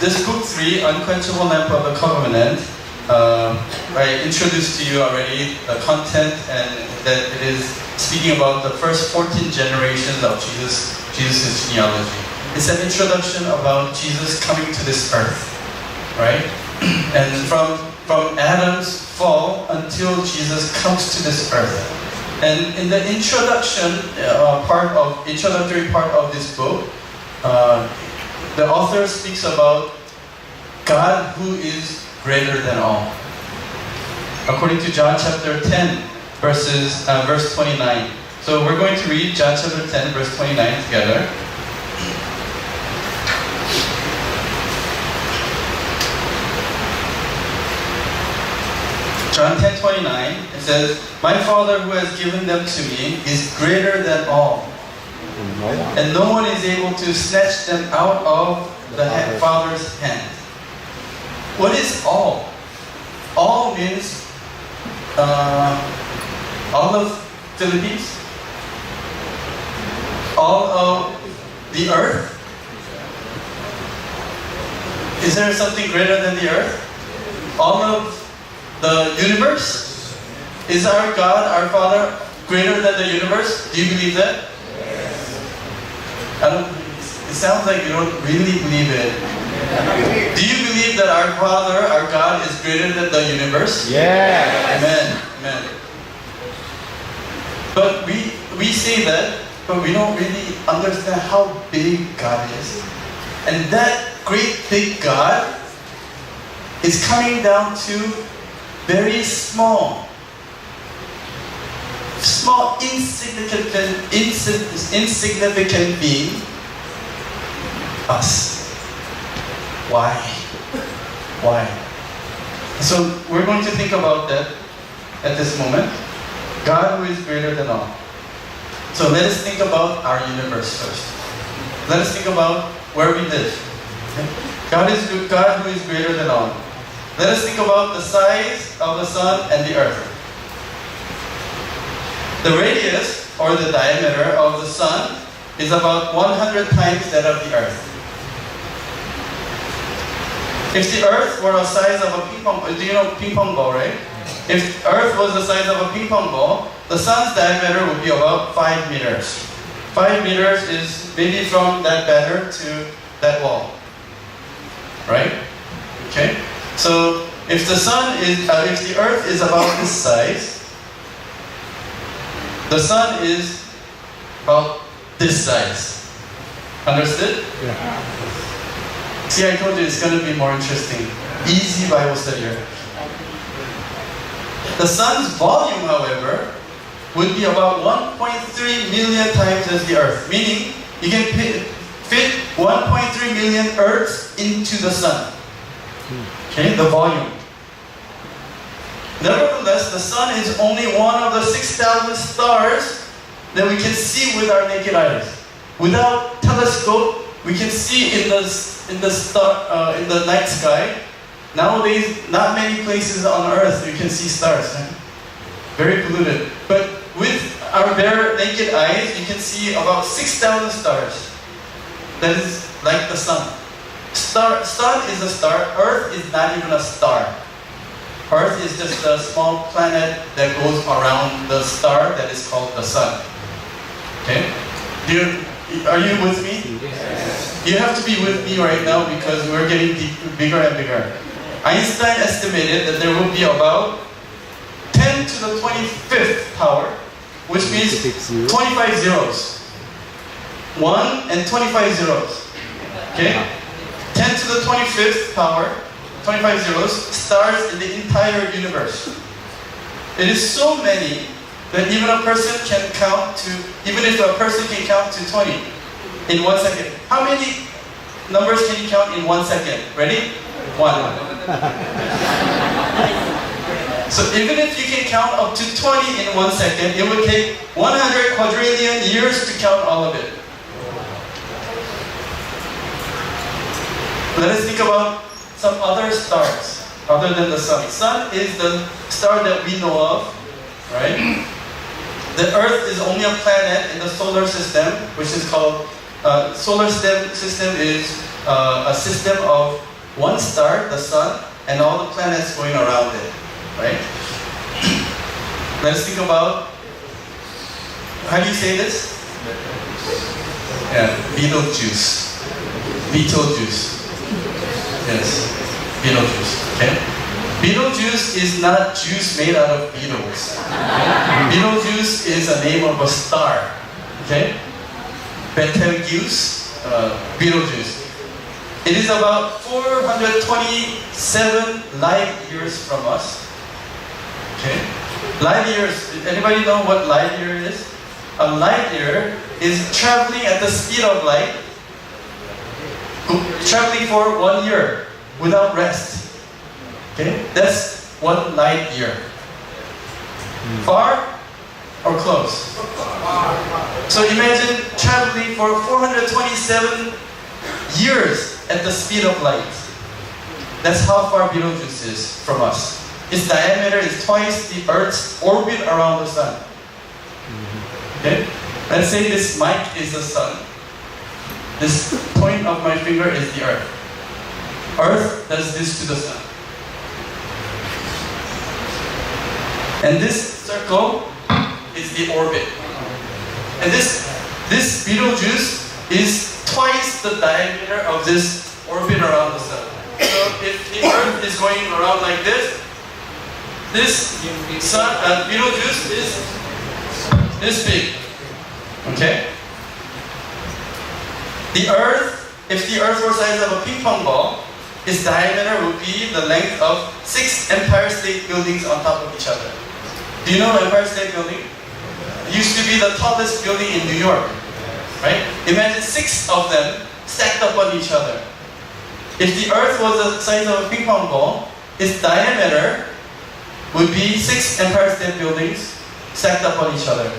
This book 3, Unquenchable Lamp of the Covenant, I introduced to you already the content, and that it is speaking about the first 14 generations of Jesus' genealogy. It's an introduction about Jesus coming to this earth, right? And from Adam's fall until Jesus comes to this earth. And in the introductory part of this book, the author speaks about God who is greater than all. According to John chapter 10, verse 29. So we're going to read John chapter 10, verse 29 together. John 10:29, it says, "My Father who has given them to me is greater than all, and no one is able to snatch them out of the Father's hand." What is all? All means all of Philippines, all of the earth. Is there something greater than the earth? All of the universe? Is our God, our Father, greater than the universe? Do you believe that? Yes. It sounds like you don't really believe it. Do you believe that our Father, our God, is greater than the universe? Yes. Amen. Amen. But we say that, but we don't really understand how big God is. And that great big God is coming down to very small, insignificant being, us. Why? Why? So we're going to think about that at this moment. God who is greater than all. So let us think about our universe first. Let us think about where we live. Okay? God who is greater than all. Let us think about the size of the sun and the earth. The radius, or the diameter of the sun, is about 100 times that of the earth. If the earth were the size of a ping pong ball, do you know ping pong ball, right? If earth was the size of a ping pong ball, the sun's diameter would be about 5 meters. 5 meters is maybe from that banner to that wall. Right? Okay? So if the earth is about this size, the sun is about this size. Understood? Yeah. See, I told you it's going to be more interesting. Easy Bible study here. The sun's volume, however, would be about 1.3 million times as the earth. Meaning, you can fit 1.3 million earths into the sun. Okay, the volume. Nevertheless, the sun is only one of the 6,000 stars that we can see with our naked eyes. Without telescope, we can see in the night sky. Nowadays, not many places on earth you can see stars. Right? Very polluted. But with our bare naked eyes, you can see about 6,000 stars. That is like the sun. Sun is a star. Earth is not even a star. Earth is just a small planet that goes around the star that is called the sun. Okay? Are you with me? Yes. You have to be with me right now because we're getting bigger and bigger. Einstein estimated that there will be about 10 to the 25th power, which means 25 zeros. 1 and 25 zeros. Okay? 10 to the 25th power, 25 zeros, stars in the entire universe. It is so many that even if a person can count to 20 in 1 second. How many numbers can you count in 1 second? Ready? 1. So even if you can count up to 20 in 1 second, it would take 100 quadrillion years to count all of it. Let us think about some other stars other than the sun. Sun is the star that we know of, right? The Earth is only a planet in the solar system, which is called solar system is a system of one star, the sun, and all the planets going around it, right? Let's think about, how do you say this? Yeah, Beetlejuice. Beetlejuice. Yes, Beetlejuice, okay? Beetlejuice is not juice made out of beetles. Okay? Beetlejuice is a name of a star, okay? Betelgeuse, Beetlejuice. It is about 427 light years from us. Okay? Light years, anybody know what light year is? A light year is traveling at the speed of light, traveling for 1 year without rest. Okay? That's 1 light year. Far or close? So imagine traveling for 427 years at the speed of light. That's how far Betelgeuse is from us. Its diameter is twice the Earth's orbit around the sun. Okay? Let's say this mic is the sun. This point of my finger is the Earth. Earth does this to the sun. And this circle is the orbit. And this Betelgeuse is twice the diameter of this orbit around the sun. So if the Earth is going around like this sun, Betelgeuse is this big. Okay? The Earth, if the Earth were the size of a ping pong ball, its diameter would be the length of 6 Empire State Buildings on top of each other. Do you know Empire State Building? It used to be the tallest building in New York. Right? Imagine 6 of them stacked up on each other. If the Earth was the size of a ping pong ball, its diameter would be 6 Empire State Buildings stacked up on each other.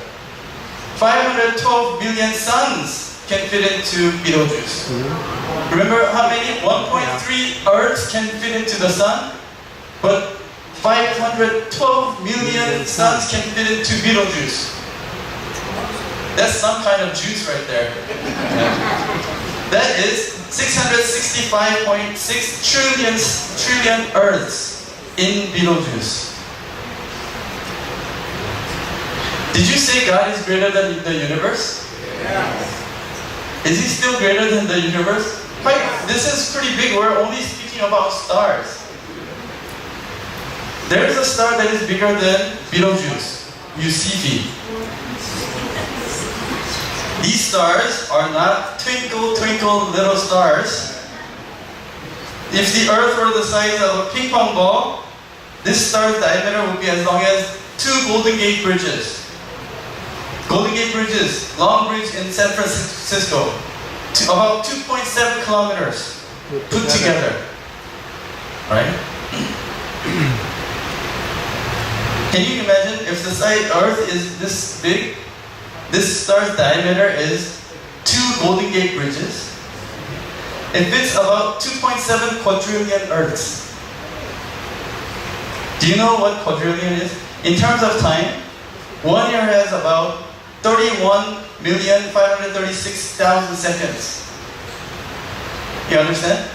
512 billion suns can fit into Betelgeuse. Remember how many? 1.3 Earths can fit into the sun, but 512 million suns can fit into Betelgeuse. That's some kind of juice right there. That is 665.6 trillion Earths in Betelgeuse. Did you say God is greater than the universe? Yes. Is He still greater than the universe? This is pretty big. We're only speaking about stars. There is a star that is bigger than Betelgeuse, UCV. These stars are not twinkle, twinkle little stars. If the Earth were the size of a ping pong ball, this star's diameter would be as long as 2 Golden Gate Bridges. Golden Gate Bridges, long bridge in San Francisco, about 2.7 kilometers put together. Right? Can you imagine if the Earth is this big? This star's diameter is 2 Golden Gate Bridges. It fits about 2.7 quadrillion Earths. Do you know what quadrillion is? In terms of time, 1 year has about 31,536,000 seconds. You understand?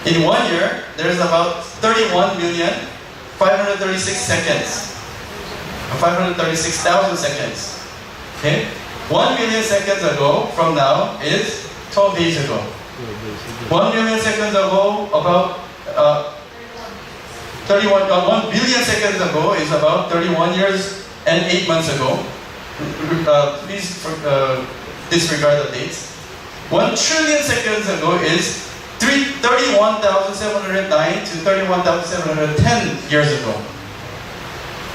In 1 year, there's about 31,536 seconds. 536,000 seconds. Okay? 1 million seconds ago from now is 12 days ago. 1 million seconds ago, about 1 billion seconds ago is about 31 years and 8 months ago. Please disregard the dates. 1 trillion seconds ago is 31,709 to 31,710 years ago.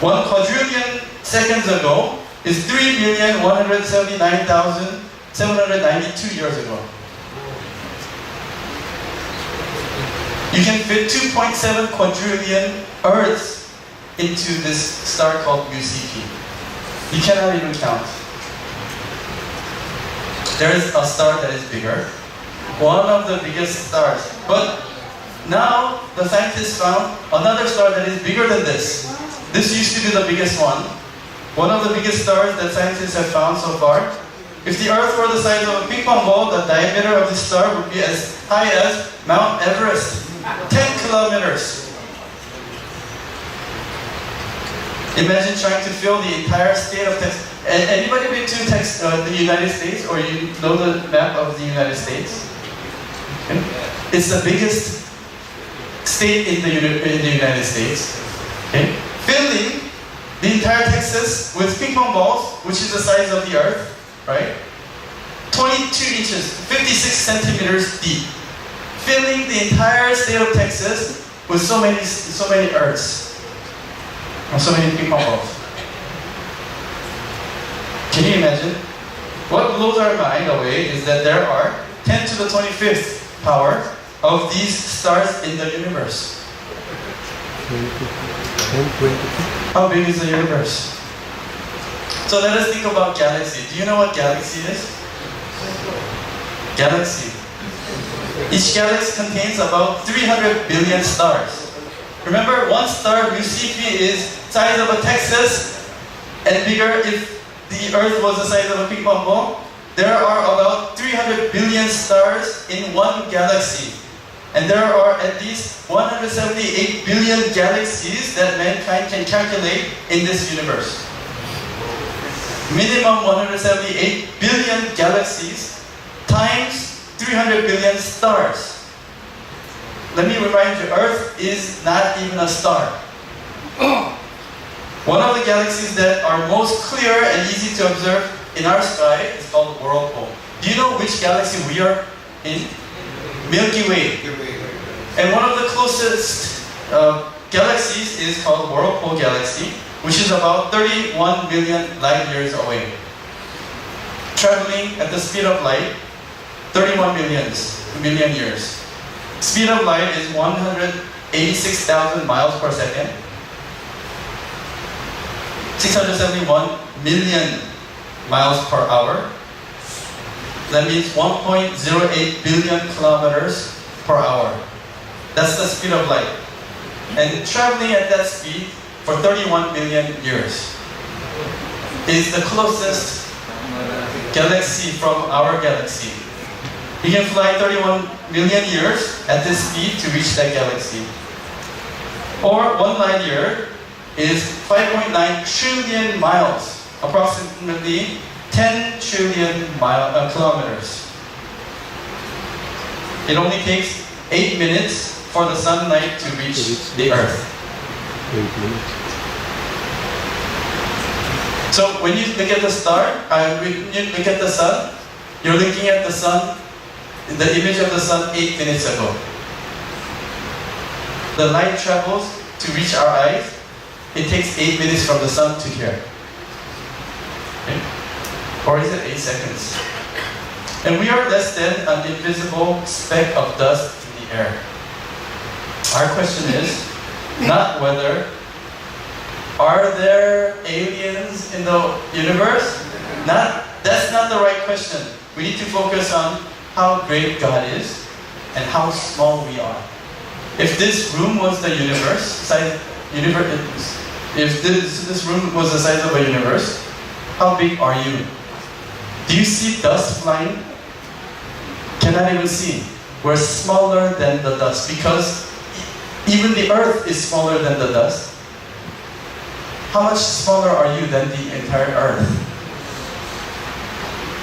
1 quadrillion seconds ago is 3,179,792 years ago. You can fit 2.7 quadrillion Earths into this star called UCP. You cannot even count. There is a star that is bigger, one of the biggest stars. But now the scientists found another star that is bigger than this. This used to be the biggest one. One of the biggest stars that scientists have found so far. If the Earth were the size of a ping pong ball, the diameter of this star would be as high as Mount Everest. 10 kilometers. Imagine trying to fill the entire state of Texas. Anybody been to the United States, or you know the map of the United States? Okay. It's the biggest state in the United States. Okay. Filling the entire Texas with ping pong balls, which is the size of the earth, right? 22 inches, 56 centimeters deep. Filling the entire state of Texas with so many earths, or so many ping pong balls. Can you imagine? What blows our mind away is that there are 10 to the 25th power of these stars in the universe. 10, 20. How big is the universe? So let us think about galaxy. Do you know what galaxy is? Galaxy. Each galaxy contains about 300 billion stars. Remember, one star, Lucifer, is size of a Texas and bigger if the Earth was the size of a ping pong ball. There are about 300 billion stars in one galaxy. And there are at least 178 billion galaxies that mankind can calculate in this universe. Minimum 178 billion galaxies times 300 billion stars. Let me remind you, Earth is not even a star. One of the galaxies that are most clear and easy to observe in our sky is called Whirlpool. Do you know which galaxy we are in? Milky Way. And one of the closest galaxies is called Whirlpool Galaxy, which is about 31 million light years away. Traveling at the speed of light, 31 million years. Speed of light is 186,000 miles per second. 671 million miles per hour. That means 1.08 billion kilometers per hour. That's the speed of light. And traveling at that speed for 31 million years is the closest galaxy from our galaxy. You can fly 31 million years at this speed to reach that galaxy. Or one light year is 5.9 trillion miles, approximately 10 trillion kilometers. It only takes 8 minutes for the sunlight to reach the earth. 8 minutes. So when you look at the when you look at the sun, you're looking at the sun, the image of the sun 8 minutes ago. The light travels to reach our eyes. It takes 8 minutes from the sun to here. Okay? Or is it 8 seconds? And we are less than an invisible speck of dust in the air. Our question is not whether, are there aliens in the universe? That's not the right question. We need to focus on how great God is and how small we are. If this room was the universe, if this room was the size of a universe, how big are you? Do you see dust flying? Cannot even see. We're smaller than the dust because even the earth is smaller than the dust. How much smaller are you than the entire earth?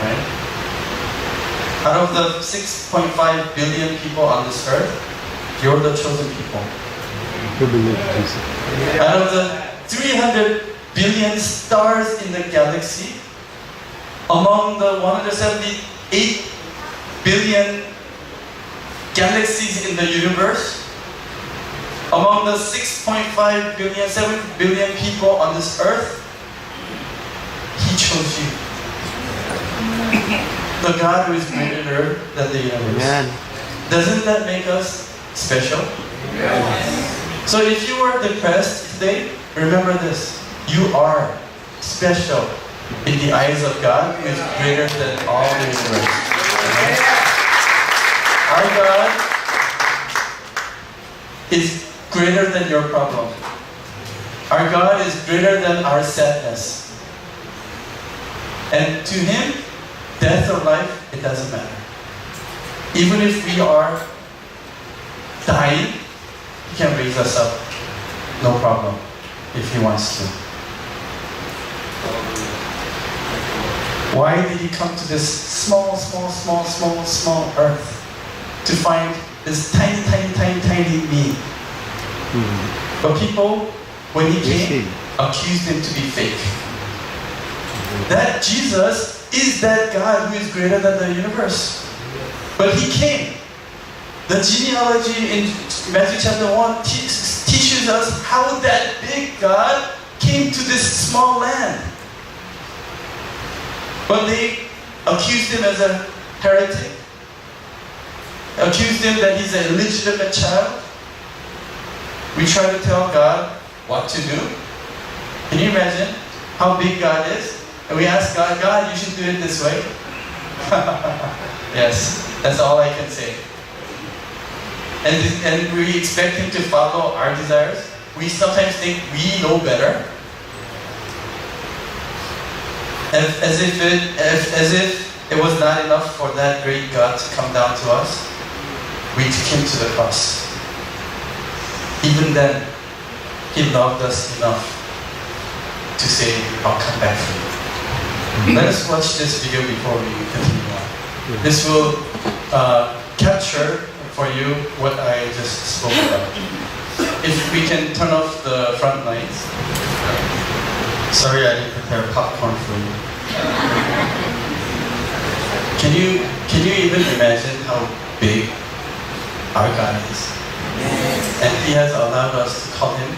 Right? Out of the 6.5 billion people on this earth, you're the chosen people. Out of the 300 billion stars in the galaxy, among the 178 billion galaxies in the universe, among the 6.5 billion, 7 billion people on this earth, He chose you. The God who is greater than the universe. Amen. Doesn't that make us special? So if you are depressed today, remember this. You are special in the eyes of God who is greater than all the universe. Amen? Our God is greater than your problem. Our God is greater than our sadness. And to Him, death or life, it doesn't matter. Even if we are dying, He can raise us up. No problem. If He wants to. Why did He come to this small earth to find this tiny me? But people, when He came, accused Him to be fake. That Jesus is that God who is greater than the universe. But He came. The genealogy in Matthew chapter 1 teaches us how that big God came to this small land. But they accused Him as a heretic, accused Him that He's an illegitimate child. We try to tell God what to do. Can you imagine how big God is? And we ask God, God, you should do it this way. Yes, that's all I can say. And we expect Him to follow our desires. We sometimes think we know better. As if it was not enough for that great God to come down to us, we took Him to the cross. Even then, He loved us enough to say, I'll come back for you. Let us watch this video before we continue on. This will capture for you what I just spoke about. If we can turn off the front lights. Sorry I didn't prepare popcorn for you. Can you even imagine how big our God is? And He has allowed us to call Him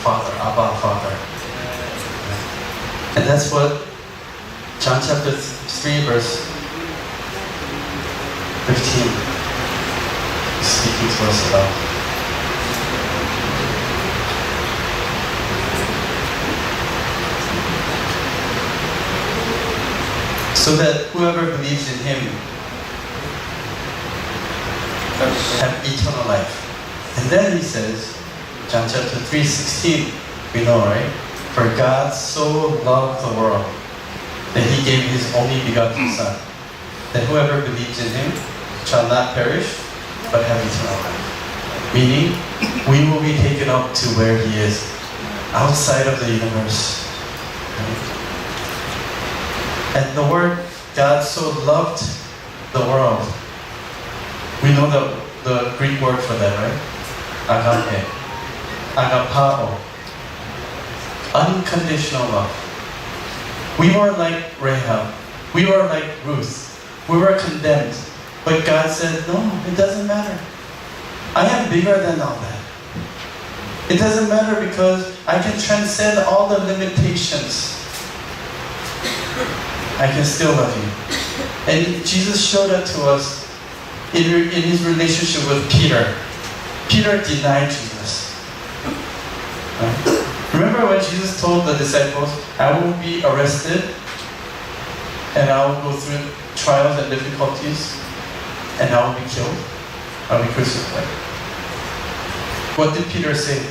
Father, Abba, Father. And that's what John chapter 3 verse 15 is speaking to us about. So that whoever believes in Him have eternal life. And then He says, John chapter 3:16, we know, right? For God so loved the world that He gave His only begotten Son, that whoever believes in Him shall not perish, but have eternal life. Meaning, we will be taken up to where He is, outside of the universe. Right? And the word, God so loved the world. We know the Greek word for that, right? Agape. Agapao. Unconditional love. We were like Rahab. We were like Ruth. We were condemned. But God said, no, it doesn't matter. I am bigger than all that. It doesn't matter because I can transcend all the limitations. I can still love you. And Jesus showed that to us in His relationship with Peter. Peter denied Jesus. Right? Remember when Jesus told the disciples, I will be arrested and I will go through trials and difficulties and I will be killed. I will be crucified. What did Peter say?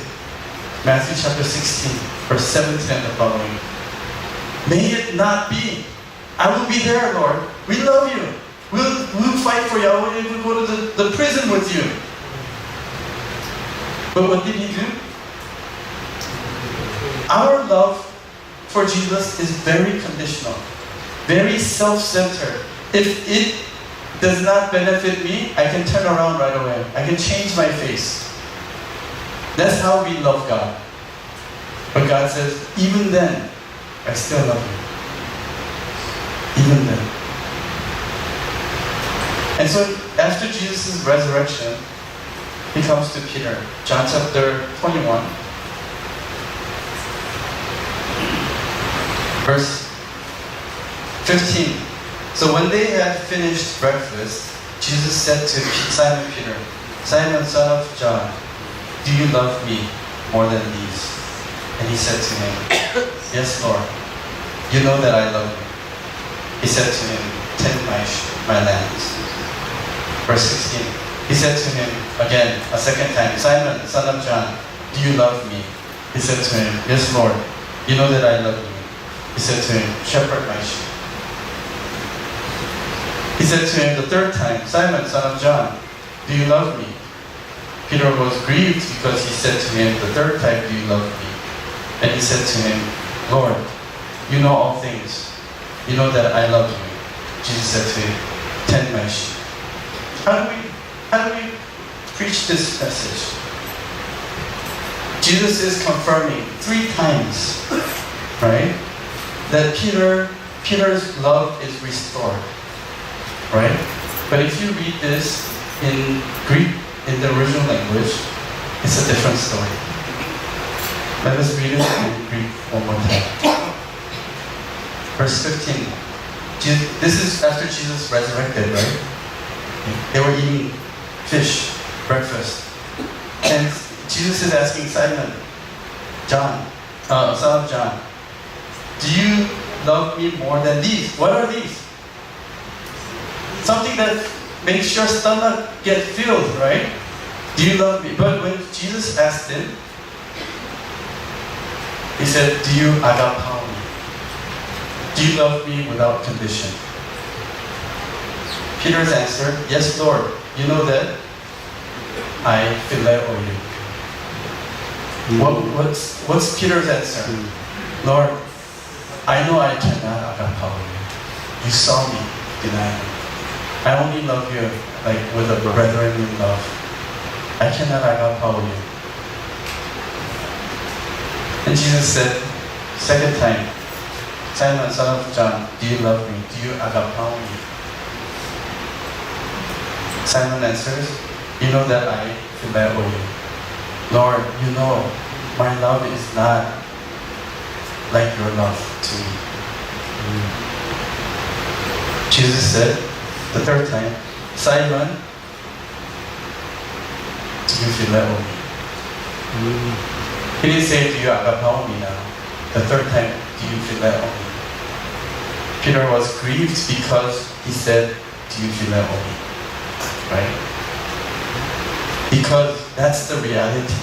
Matthew chapter 16, verse 17 and the following. May it not be. I will be there, Lord. We love you. We'll fight for you. I will even go to the prison with you. But what did He do? Our love for Jesus is very conditional, very self-centered. If it does not benefit me, I can turn around right away. I can change my face. That's how we love God. But God says, even then, I still love you. Even then. And so after Jesus' resurrection, He comes to Peter. John chapter 21. Verse 15. So when they had finished breakfast, Jesus said to Simon Peter, Simon, son of John, do you love me more than these? And he said to him, yes, Lord, you know that I love you. He said to him, tend my lambs. Verse 16. He said to him again, a second time, Simon, son of John, do you love me? He said to him, yes, Lord, you know that I love you. He said to him, shepherd my sheep. He said to him the third time, Simon, son of John, do you love me? Peter was grieved because he said to him the third time, "Do you love me?" And he said to him, "Lord, you know all things. You know that I love you." Jesus said to him, "Tend my sheep." How do we preach this message? Jesus is confirming 3 times, right, that Peter's love is restored, right? But if you read this in Greek, in the original language, it's a different story. Let us read it in Greek one more time. Verse 15. This is after Jesus resurrected, right? They were eating fish, breakfast. And Jesus is asking Simon, son of John, "Do you love me more than these?" What are these? Something that makes your stomach get filled, right? "Do you love me?" But when Jesus asked him, he said, "Do you agapao me? Do you love me without condition?" Peter's answer, "Yes, Lord. You know that I phileo you." What's Peter's answer? "Lord, I know I cannot agapao you. You saw me deny me. I only love you like with a brotherly love. I cannot agapao you." And Jesus said, second time, "Simon, son of John, do you love me? Do you agapao me?" Simon answers, "You know that I phileo you." "Lord, you know my love is not like your love to me." Jesus said, the third time, "Simon, do you phileo me?" He didn't say, "Do you agapao me now?" The third time, "Do you phileo me?" Peter was grieved because he said, "Do you phileo me?" Right? Because that's the reality.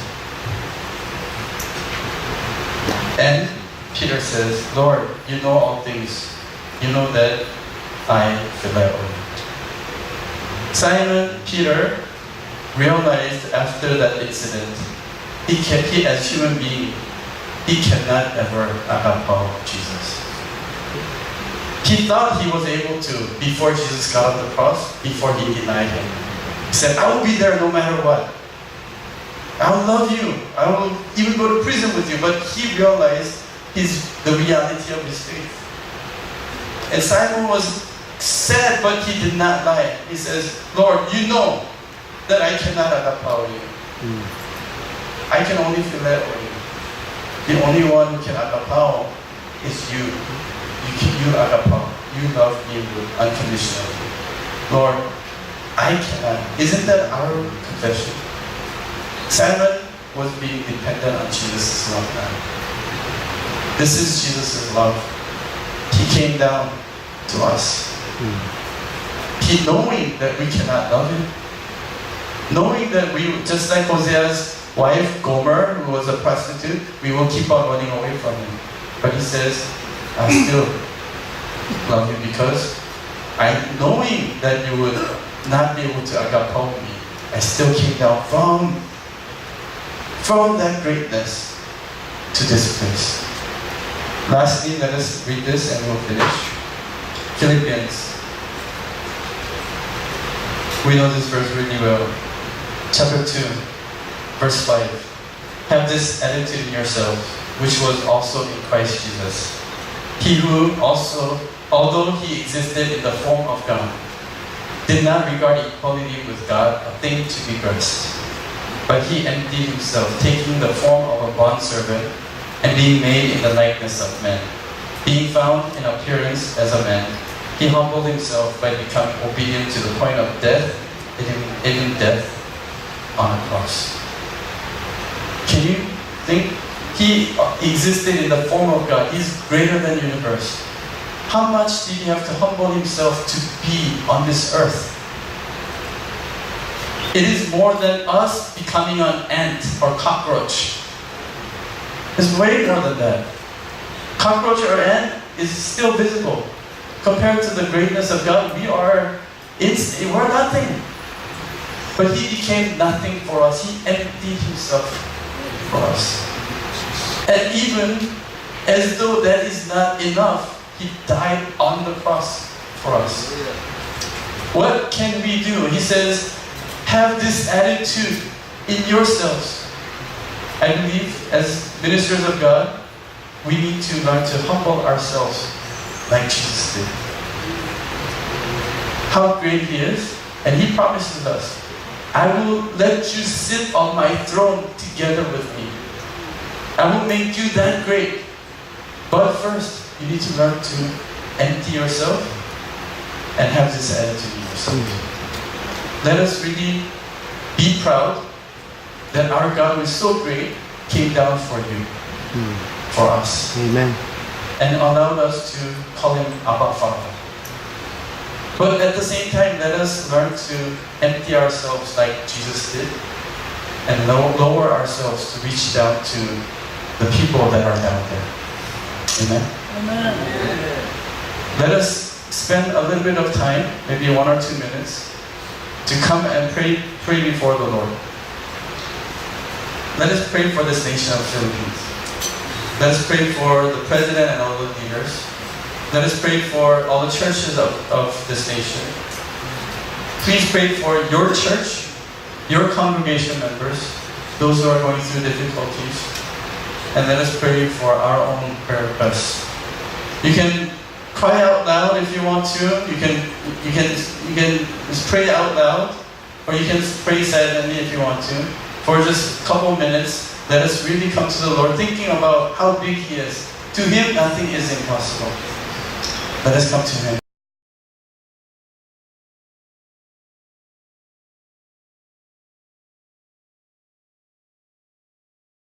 And Peter says, "Lord, you know all things. You know that I phileo you." Simon Peter realized after that incident, he as human being, he cannot ever agapao Jesus. He thought he was able to before Jesus got on the cross, before he denied him. He said, "I will be there no matter what. I will love you. I will even go to prison with you." But he realized the reality of his faith. And Simon was sad, but he did not lie. He says, "Lord, you know that I cannot agapao you. I can only phileo you. The only one who can agapao is you. You agapao. You love me unconditionally. Lord, I cannot." Isn't that our confession? Simon was being dependent on Jesus' love now. This is Jesus' love. He came down to us. He knowing that we cannot love him. Knowing that we, just like Hosea's wife, Gomer, who was a prostitute, we will keep on running away from him. But he says, "I still love you because knowing that you would not be able to agapao me, I still came down from that greatness to this place." Lastly, let us read this and we'll finish. Philippians. We know this verse really well. Chapter 2, verse 5. "Have this attitude in yourselves, which was also in Christ Jesus. He who also, although he existed in the form of God, did not regard equality with God a thing to be grasped, but he emptied himself, taking the form of a bondservant and being made in the likeness of men. Being found in appearance as a man, he humbled himself by becoming obedient to the point of death, even death on a cross." Can you think? He existed in the form of God. He's greater than the universe. How much did he have to humble himself to be on this earth? It is more than us becoming an ant or cockroach. It's way more than that. Cockroach or ant is still visible. Compared to the greatness of God, we're nothing. But He became nothing for us. He emptied Himself for us. And even as though that is not enough, He died on the cross for us. What can we do? He says, have this attitude in yourselves. I believe as ministers of God, we need to learn to humble ourselves like Jesus did. How great He is, and He promises us, I will let you sit on my throne together with me. I will make you that great. But first, you need to learn to empty yourself and have this attitude in yourself. Let us really be proud that our God, who is so great, came down for you, for us. Amen. And allowed us to call Him Abba Father. But at the same time, let us learn to empty ourselves like Jesus did and lower ourselves to reach down to the people that are down there. Amen? Amen. Let us spend a little bit of time, maybe 1 or 2 minutes, to come and pray before the Lord. Let us pray for this nation of Philippines. Let us pray for the president and all the leaders. Let us pray for all the churches of this nation. Please pray for your church, your congregation members, those who are going through difficulties. And let us pray for our own prayer requests. You can cry out loud if you want to. You can just pray out loud, or you can pray silently if you want to. For just a couple minutes, let us really come to the Lord, thinking about how big He is. To Him, nothing is impossible. Let us come to Him.